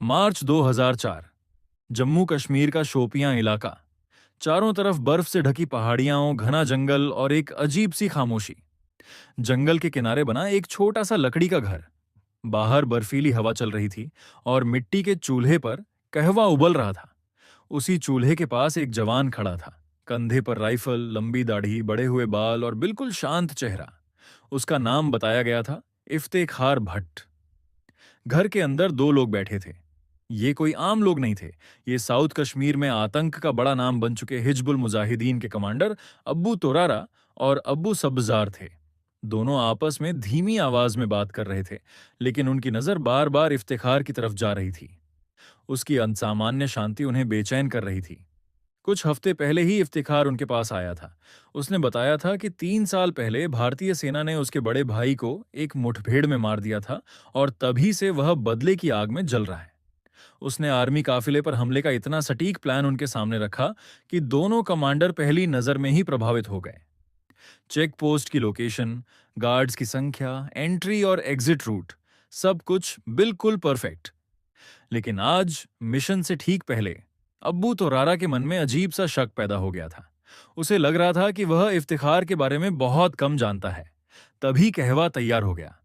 मार्च 2004। जम्मू कश्मीर का शोपियां इलाका। चारों तरफ बर्फ से ढकी पहाड़ियां, घना जंगल और एक अजीब सी खामोशी। जंगल के किनारे बना एक छोटा सा लकड़ी का घर। बाहर बर्फीली हवा चल रही थी और मिट्टी के चूल्हे पर कहवा उबल रहा था। उसी चूल्हे के पास एक जवान खड़ा था। कंधे पर राइफल, लंबी दाढ़ी, बड़े हुए बाल और बिल्कुल शांत चेहरा। उसका नाम बताया गया था, इफ्तेखार भट्ट। घर के अंदर दो लोग बैठे थे। ये कोई आम लोग नहीं थे। ये साउथ कश्मीर में आतंक का बड़ा नाम बन चुके हिजबुल मुजाहिदीन के कमांडर अब्बू तोरारा और अब्बू सब्जार थे। दोनों आपस में धीमी आवाज में बात कर रहे थे, लेकिन उनकी नजर बार बार इफ्तिखार की तरफ जा रही थी। उसकी असामान्य शांति उन्हें बेचैन कर रही थी। कुछ हफ्ते पहले ही इफ्तिखार उनके पास आया था। उसने बताया था कि 3 साल पहले भारतीय सेना ने उसके बड़े भाई को एक मुठभेड़ में मार दिया था और तभी से वह बदले की आग में जल रहा है। उसने आर्मी काफिले पर हमले का इतना सटीक प्लान उनके सामने रखा कि दोनों कमांडर पहली नजर में ही प्रभावित हो गए। चेक पोस्ट की लोकेशन, गार्ड्स की संख्या, एंट्री और एग्जिट रूट, सब कुछ बिल्कुल परफेक्ट। लेकिन आज मिशन से ठीक पहले अब्बू तो रारा के मन में अजीब सा शक पैदा हो गया था। उसे लग रहा था कि वह इफ्तिखार के बारे में बहुत कम जानता है। तभी कहवा तैयार हो गया।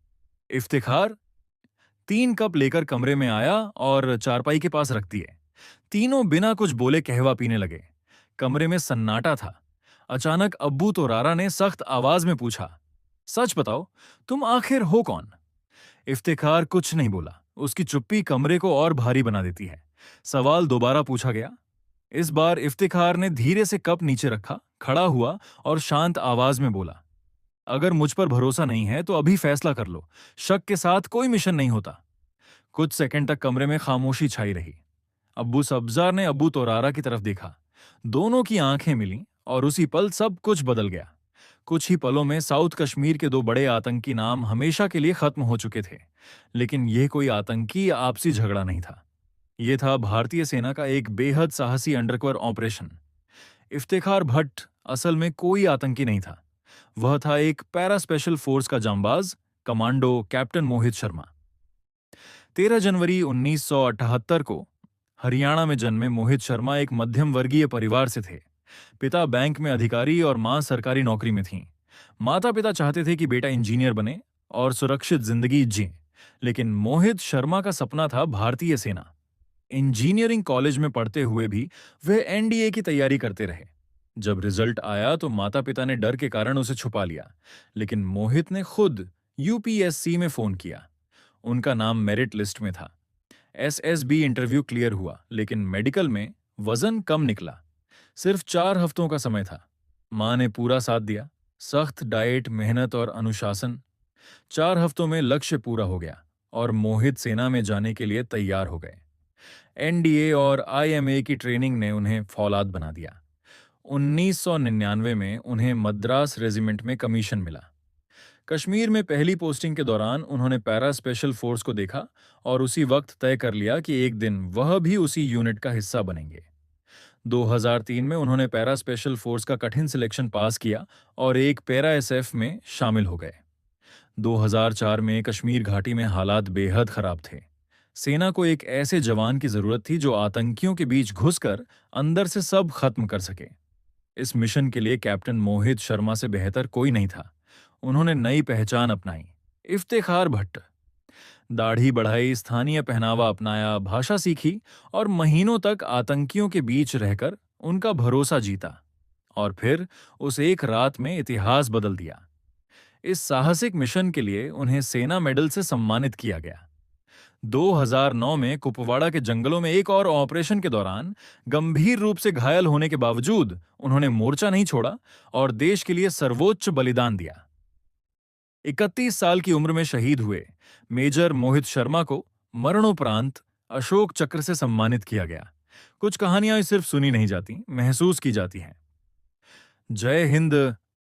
इफ्तिखार 3 कप लेकर कमरे में आया और चारपाई के पास रख दिए। तीनों बिना कुछ बोले कहवा पीने लगे। कमरे में सन्नाटा था। अचानक अब्बू तो रारा ने सख्त आवाज में पूछा, सच बताओ, तुम आखिर हो कौन? इफ्तिखार कुछ नहीं बोला। उसकी चुप्पी कमरे को और भारी बना देती है। सवाल दोबारा पूछा गया। इस बार इफ्तिखार ने धीरे से कप नीचे रखा, खड़ा हुआ और शांत आवाज में बोला, अगर मुझ पर भरोसा नहीं है तो अभी फैसला कर लो। शक के साथ कोई मिशन नहीं होता। कुछ सेकंड तक कमरे में खामोशी छाई रही। अब्बू सब्जार ने अब्बू तोरारा की तरफ देखा। दोनों की आंखें मिलीं और उसी पल सब कुछ बदल गया। कुछ ही पलों में साउथ कश्मीर के दो बड़े आतंकी नाम हमेशा के लिए खत्म हो चुके थे। लेकिन यह कोई आतंकी या आपसी झगड़ा नहीं था। यह था भारतीय सेना का एक बेहद साहसी अंडरकवर ऑपरेशन। इफ्तिखार भट्ट असल में कोई आतंकी नहीं था। वह था एक पैरा स्पेशल फोर्स का जांबाज, कमांडो कैप्टन मोहित शर्मा। 13 जनवरी 1978 को हरियाणा में जन्मे मोहित शर्मा एक मध्यम वर्गीय परिवार से थे। पिता बैंक में अधिकारी और मां सरकारी नौकरी में थीं। माता पिता चाहते थे कि बेटा इंजीनियर बने और सुरक्षित जिंदगी जिए, लेकिन मोहित शर्मा का सपना था भारतीय सेना। इंजीनियरिंग कॉलेज में पढ़ते हुए भी वे एनडीए की तैयारी करते रहे। जब रिजल्ट आया तो माता पिता ने डर के कारण उसे छुपा लिया, लेकिन मोहित ने खुद यूपीएससी में फोन किया। उनका नाम मेरिट लिस्ट में था। एसएसबी इंटरव्यू क्लियर हुआ, लेकिन मेडिकल में वजन कम निकला। सिर्फ 4 हफ्तों का समय था। मां ने पूरा साथ दिया। सख्त डाइट, मेहनत और अनुशासन। 4 हफ्तों में लक्ष्य पूरा हो गया और मोहित सेना में जाने के लिए तैयार हो गए। एनडीए और आईएमए की ट्रेनिंग ने उन्हें फौलाद बना दिया। 1999 में उन्हें मद्रास रेजिमेंट में कमीशन मिला। कश्मीर में पहली पोस्टिंग के दौरान उन्होंने पैरा स्पेशल फोर्स को देखा और उसी वक्त तय कर लिया कि एक दिन वह भी उसी यूनिट का हिस्सा बनेंगे। 2003 में उन्होंने पैरा स्पेशल फोर्स का कठिन सिलेक्शन पास किया और एक पैरा एसएफ में शामिल हो गए। 2004 में कश्मीर घाटी में हालात बेहद खराब थे। सेना को एक ऐसे जवान की जरूरत थी जो आतंकियों के बीच घुसकर अंदर से सब खत्म कर सके। इस मिशन के लिए कैप्टन मोहित शर्मा से बेहतर कोई नहीं था। उन्होंने नई पहचान अपनाई, इफ्तिखार भट्ट। दाढ़ी बढ़ाई, स्थानीय पहनावा अपनाया, भाषा सीखी और महीनों तक आतंकियों के बीच रहकर उनका भरोसा जीता। और फिर उस एक रात में इतिहास बदल दिया। इस साहसिक मिशन के लिए उन्हें सेना मेडल से सम्मानित किया गया। 2009 में कुपवाड़ा के जंगलों में एक और ऑपरेशन के दौरान गंभीर रूप से घायल होने के बावजूद उन्होंने मोर्चा नहीं छोड़ा और देश के लिए सर्वोच्च बलिदान दिया। 31 साल की उम्र में शहीद हुए मेजर मोहित शर्मा को मरणोपरांत अशोक चक्र से सम्मानित किया गया। कुछ कहानियां सिर्फ सुनी नहीं जाती, महसूस की जाती हैं। जय हिंद,